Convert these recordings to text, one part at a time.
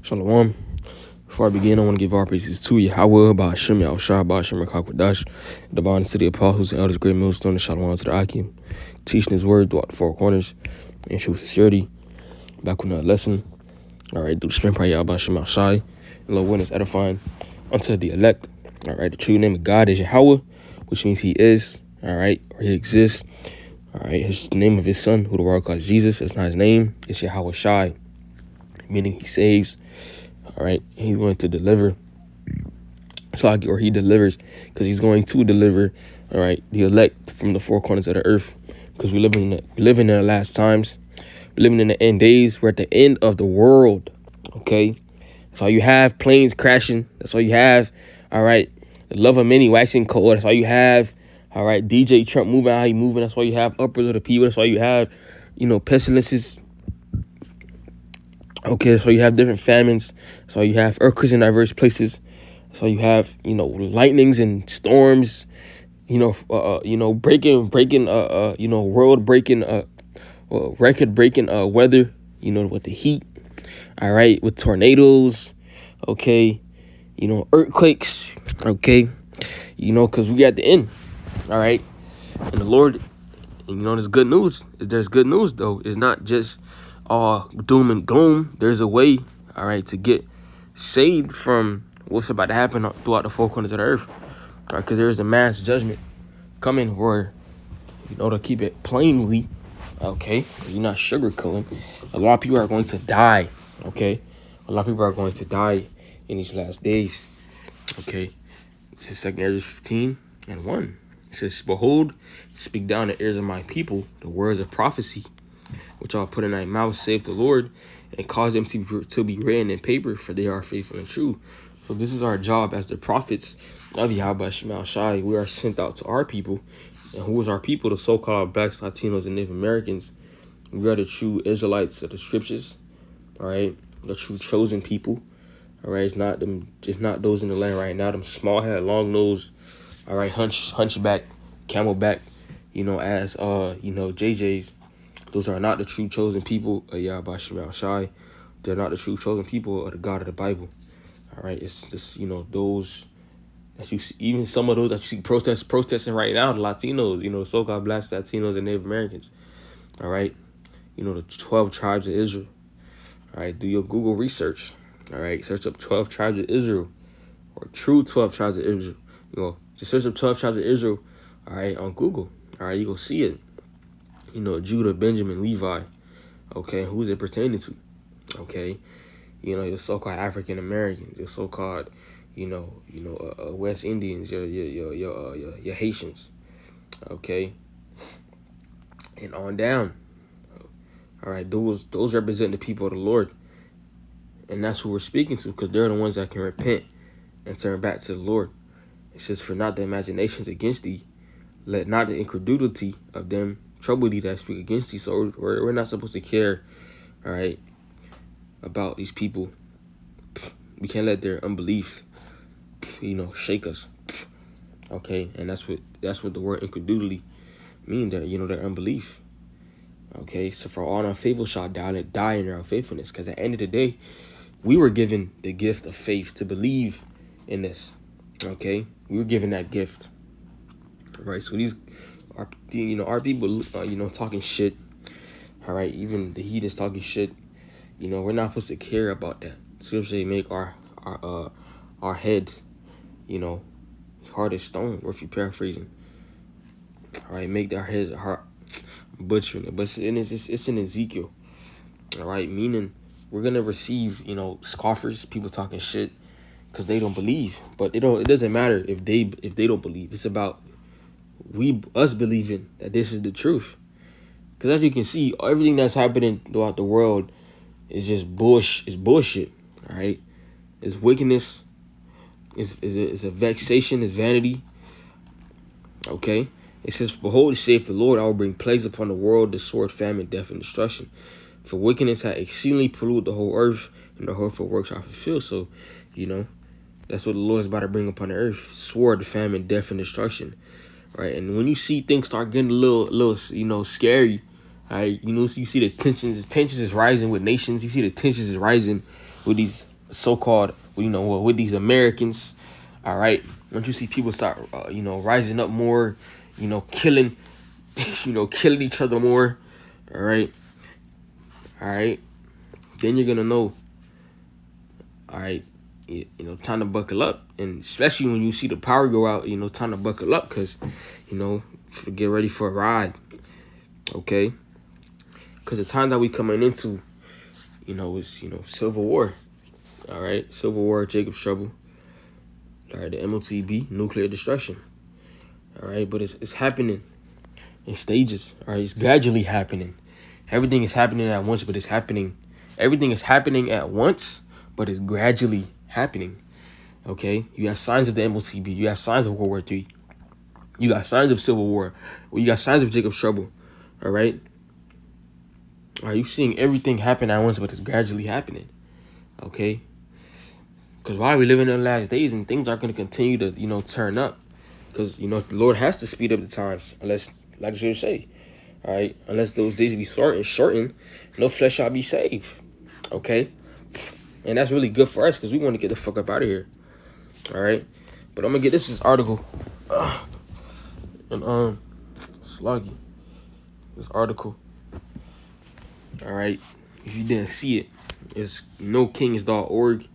Shalom. Before I begin, I want to give our praises to Yahweh, Ba'ashem, Yahushua, Ba'ashem, Rakakwadash, the bond to the apostles and elders, great millstone, and Shalom to the Akim, teaching his word throughout the four corners, and true sincerity. Back with another lesson. All right, do the strength prayer, Ba'ashem, Yahushua, and Lord, witness edifying unto the elect. All right, the true name of God is Yahweh, which means he is, all right, or he exists. All right, his name of his son, who the world calls Jesus, that's not his name, it's Yahweh Shai, meaning he saves. All right, he's going to deliver. Or he delivers, because he's going to deliver. All right, the elect from the four corners of the earth, because we're living in the last times. We're living in the end days. We're at the end of the world. Okay, that's all you have. Planes crashing. That's all you have. All right, the love of many waxing cold. That's all you have. All right, DJ Trump moving how he moving. That's all you have. Uproars of the people. That's all you have. Pestilences. Okay, so you have different famines. So you have earthquakes in diverse places. So you have, lightnings and storms, breaking, world breaking, record breaking weather, with the heat. All right, with tornadoes. Okay, earthquakes. Okay, because we at the end. All right, and the Lord, there's good news. There's good news though. It's not just doom and gloom. There's a way, all right, to get saved from what's about to happen throughout the four corners of the earth. All right, because there's a mass judgment coming where, to keep it plainly, okay, you're not sugarcoating, a lot of people are going to die, okay? A lot of people are going to die in these last days, okay? This is 2 Ezra 15:1. It says, "Behold, speak down the ears of my people the words of prophecy, which I'll put in thy mouth, saith the Lord, and cause them to be written in paper, for they are faithful and true." So this is our job as the prophets of Yahweh Shema Shai. We are sent out to our people. And who is our people? The so-called blacks, Latinos, and Native Americans. We are the true Israelites of the scriptures. All right, the true chosen people. All right, it's not those in the land right now. Them small head, long nose. All right, hunchback, camelback. As JJs. Those are not the true chosen people of Yahweh Shema Shai. They're not the true chosen people of the God of the Bible. All right, it's just, those that you see, even some of those that you see protesting right now, the Latinos, the so-called blacks, Latinos, and Native Americans. All right, the 12 tribes of Israel. All right, do your Google research. All right, search up 12 tribes of Israel or true 12 tribes of Israel. Just search up 12 tribes of Israel, all right, on Google. All right, you go see it. Judah, Benjamin, Levi. Okay, who is it pertaining to? Okay. Your so-called African Americans, your so-called, West Indians, your Haitians, okay, and on down. All right, those represent the people of the Lord, and that's who we're speaking to, because they're the ones that can repent and turn back to the Lord. It says, "For not the imaginations against thee, let not the incredulity of them trouble thee that speak against thee." So we're not supposed to care, all right, about these people. We can't let their unbelief, shake us. Okay, and that's what the word incredulity mean. Their their unbelief. Okay, so for all unfaithful shall die in their unfaithfulness. Because at the end of the day, we were given the gift of faith to believe in this. Okay, we were given that gift. Right, so these are our people talking shit. All right, even the heathens talking shit. We're not supposed to care about that. Scripture make our heads, hard as stone. Or if you paraphrasing, all right, make our heads hard. Butchering it, but it's in Ezekiel. All right, meaning we're gonna receive scoffers, people talking shit, because they don't believe. But it doesn't matter if they don't believe. It's about us believing that this is the truth. Because as you can see, everything that's happening throughout the world is just bullshit. All right, it's wickedness. It's a vexation. It's vanity. Okay, it says, "Behold, saith the Lord, I will bring plagues upon the world, the sword, famine, death, and destruction. For wickedness hath exceedingly polluted the whole earth, and the hurtful works are fulfilled." So, that's what the Lord is about to bring upon the earth: sword, famine, death, and destruction. Right, and when you see things start getting a little, scary. All right, you see the tensions is rising with nations. You see the tensions is rising with these so-called, with these Americans. All right, once you see people start, rising up more, killing, killing each other more. All right, then you're gonna know. All right, time to buckle up, and especially when you see the power go out, time to buckle up, because, get ready for a ride. Okay, because the time that we coming into, is Civil War. All right, Civil War, Jacob's Trouble. All right, the MOTB, nuclear destruction. All right, but it's happening in stages. All right, it's gradually happening. Everything is happening at once, but it's happening. Everything is happening at once, but it's gradually happening. Okay, you have signs of the MOTB. You have signs of World War III. You got signs of Civil War. You got signs of Jacob's Trouble. All right. Are you seeing everything happen at once, but it's gradually happening? Okay. Because why are we living in the last days, and things are going to continue to, turn up? Because, the Lord has to speed up the times, unless, like you say, all right, unless those days be shortened, no flesh shall be saved. Okay. And that's really good for us, because we want to get the fuck up out of here. All right. But I'm going to get this article. And, Sloggy. This article. All right. If you didn't see it, it's nokings.org.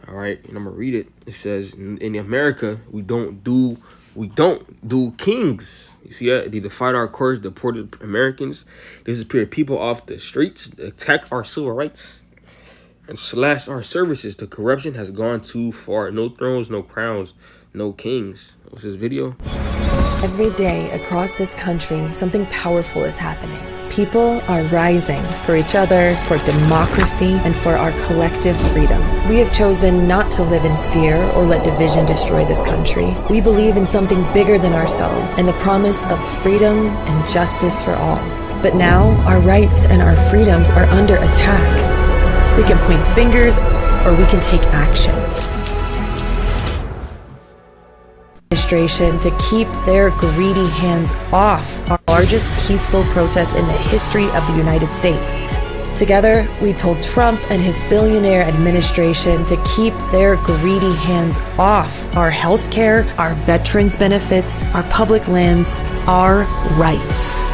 All right. And I'm going to read it. It says, in America, we don't do kings. You see that? They defied our courts, deported Americans, disappeared people off the streets, attacked our civil rights, and slashed our services. The corruption has gone too far. No thrones, no crowns, no kings. What's this video? Every day across this country, something powerful is happening. People are rising for each other, for democracy, and for our collective freedom. We have chosen not to live in fear or let division destroy this country. We believe in something bigger than ourselves and the promise of freedom and justice for all. But now, our rights and our freedoms are under attack. We can point fingers or we can take action. To keep their greedy hands off our largest peaceful protest in the history of the United States. Together, we told Trump and his billionaire administration to keep their greedy hands off our healthcare, our veterans benefits, our public lands, our rights.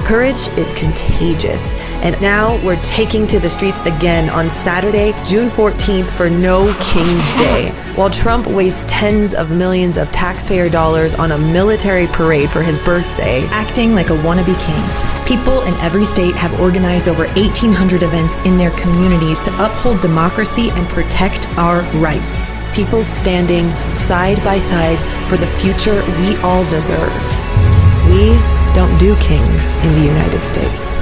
Courage is contagious, and now we're taking to the streets again on Saturday, June 14th for No King's Day. While Trump wastes tens of millions of taxpayer dollars on a military parade for his birthday, acting like a wannabe king. People in every state have organized over 1,800 events in their communities to uphold democracy and protect our rights. People standing side by side for the future we all deserve. We don't do kings in the United States.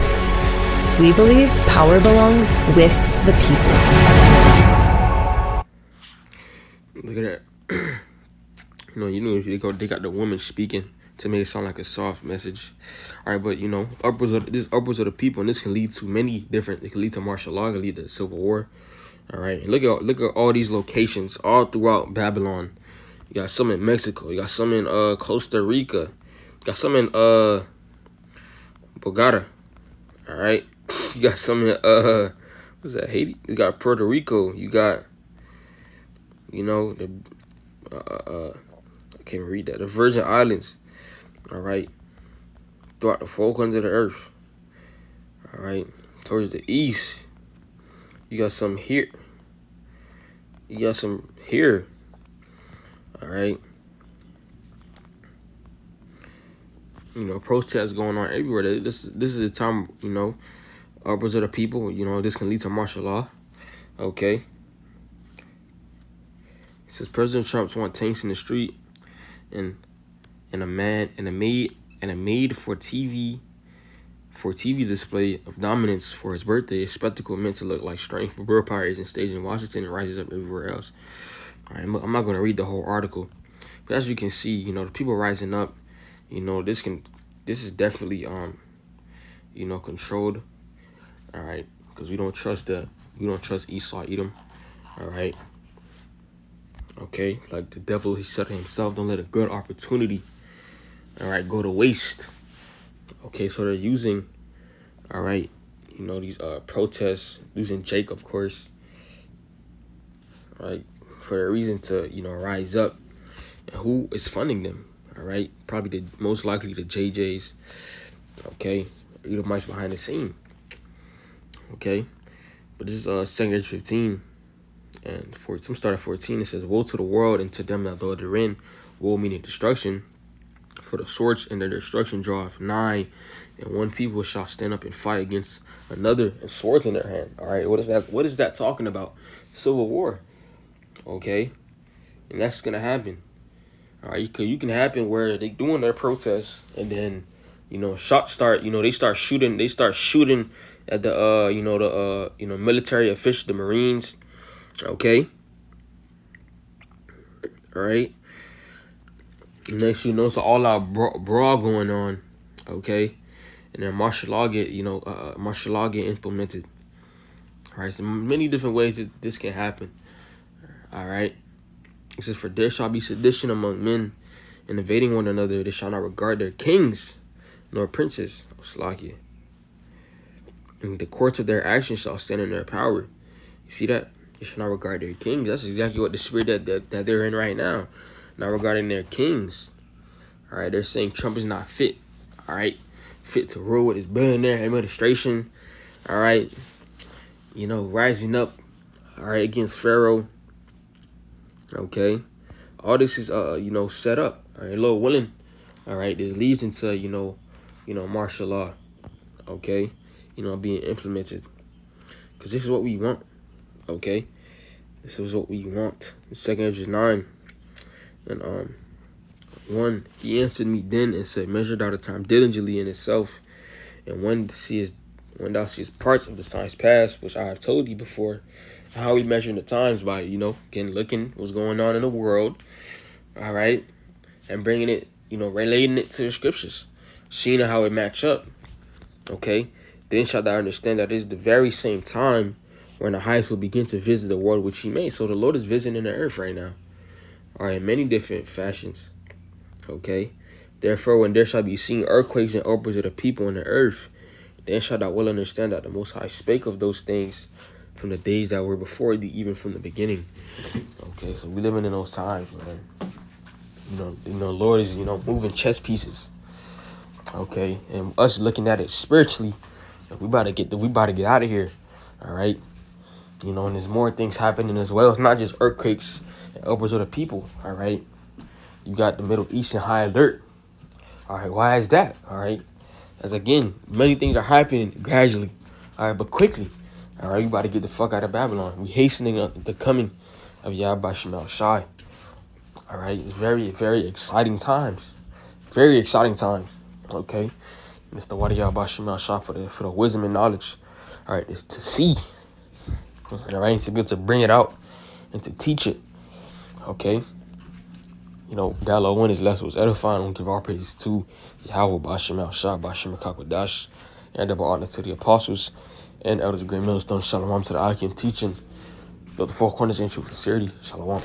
We believe power belongs with the people. Look at that. They got the woman speaking to make it sound like a soft message. All right, but upwards of the people, and this can lead to many different. It can lead to martial law. It can lead to civil war. All right, and look at all these locations all throughout Babylon. You got some in Mexico. You got some in Costa Rica. Got some in Bogota. All right. You got some in what's that, Haiti? You got Puerto Rico. You got the I can't even read that. The Virgin Islands. All right. Throughout the four corners of the earth. All right. Towards the east. You got some here. You got some here. All right. Protests going on everywhere. This is the time, upwards of the people, this can lead to martial law. Okay. It says President Trump wants tanks in the street and a made for TV display of dominance for his birthday. A spectacle meant to look like strength for world power isn't staged in Washington and rises up everywhere else. All right, I'm not going to read the whole article, but as you can see, the people rising up. This is definitely controlled. All right, because we don't trust Esau, Edom. All right. Okay, like the devil, he said to himself, don't let a good opportunity, all right, go to waste. Okay, so they're using, all right, these protests, using Jake, of course, right, for a reason to, rise up. And who is funding them? All right, probably most likely the JJs. Okay, Edomites behind the scene. Okay, but this is 2 Corinthians 15 and some start at 14. It says, "Woe to the world and to them that dwell therein." Woe meaning destruction. For the swords and their destruction draweth nigh, and one people shall stand up and fight against another, and swords in their hand. All right, what is that? What is that talking about? Civil war. Okay, and that's gonna happen. All right, you can happen where they doing their protests, and then shots start. They start shooting. They start shooting at the military officials, the Marines. Okay. All right. Next, so all out brawl going on. Okay, and then martial law get implemented. All right, so many different ways that this can happen. All right. It says, "For there shall be sedition among men, and invading one another. They shall not regard their kings, nor princes." Slakia. And the courts of their actions shall stand in their power. You see that? They shall not regard their kings. That's exactly what the spirit that they're in right now. Not regarding their kings. All right, they're saying Trump is not fit. All right, fit to rule with his billionaire administration. All right, rising up. All right, against Pharaoh. Okay, all this is set up. All right, Lord willing. All right, this leads into martial law. Okay, being implemented, because this is what we want. Okay, this is what we want. 2 Corinthians 9 and 1. He answered me then and said, "Measure thou the time diligently in itself, and when thou seest parts of the signs past, which I have told you before." How we measuring the times? By looking what's going on in the world. All right, and bringing it, relating it to the scriptures, seeing how it match up. Okay, then shalt thou understand that it is the very same time when the highest will begin to visit the world which he made. So the Lord is visiting the earth right now. All right, in many different fashions. Okay, therefore, when there shall be seen earthquakes and uproars of the people in the earth, then shalt thou well understand that the Most High spake of those things from the days that were before thee, even from the beginning. Okay, so we living in those times, man. Lord is moving chess pieces. Okay, and us looking at it spiritually, we about to get out of here. All right, and there's more things happening as well. It's not just earthquakes and uproars of the people. All right, you got the Middle East in high alert. All right, why is that? All right, as again, many things are happening gradually. All right, but quickly. All right, we about to get the fuck out of Babylon. We hastening the coming of Yahweh Shemel Shai. All right, it's very, very exciting times. Very exciting times. Okay, Mr. Wadi Yahweh Shemel Shai for the wisdom and knowledge. All right, it's to see. All right, to be able to bring it out and to teach it. Okay, Dialogue 1 is less was edifying. We'll give our praises to Yahweh Bashemel Shai, Bashem Kakwadash, and double honor to the apostles and elders of Great Millstone. Shalom to the Akim teaching. Built the four corners in truth and sincerity. Shalom.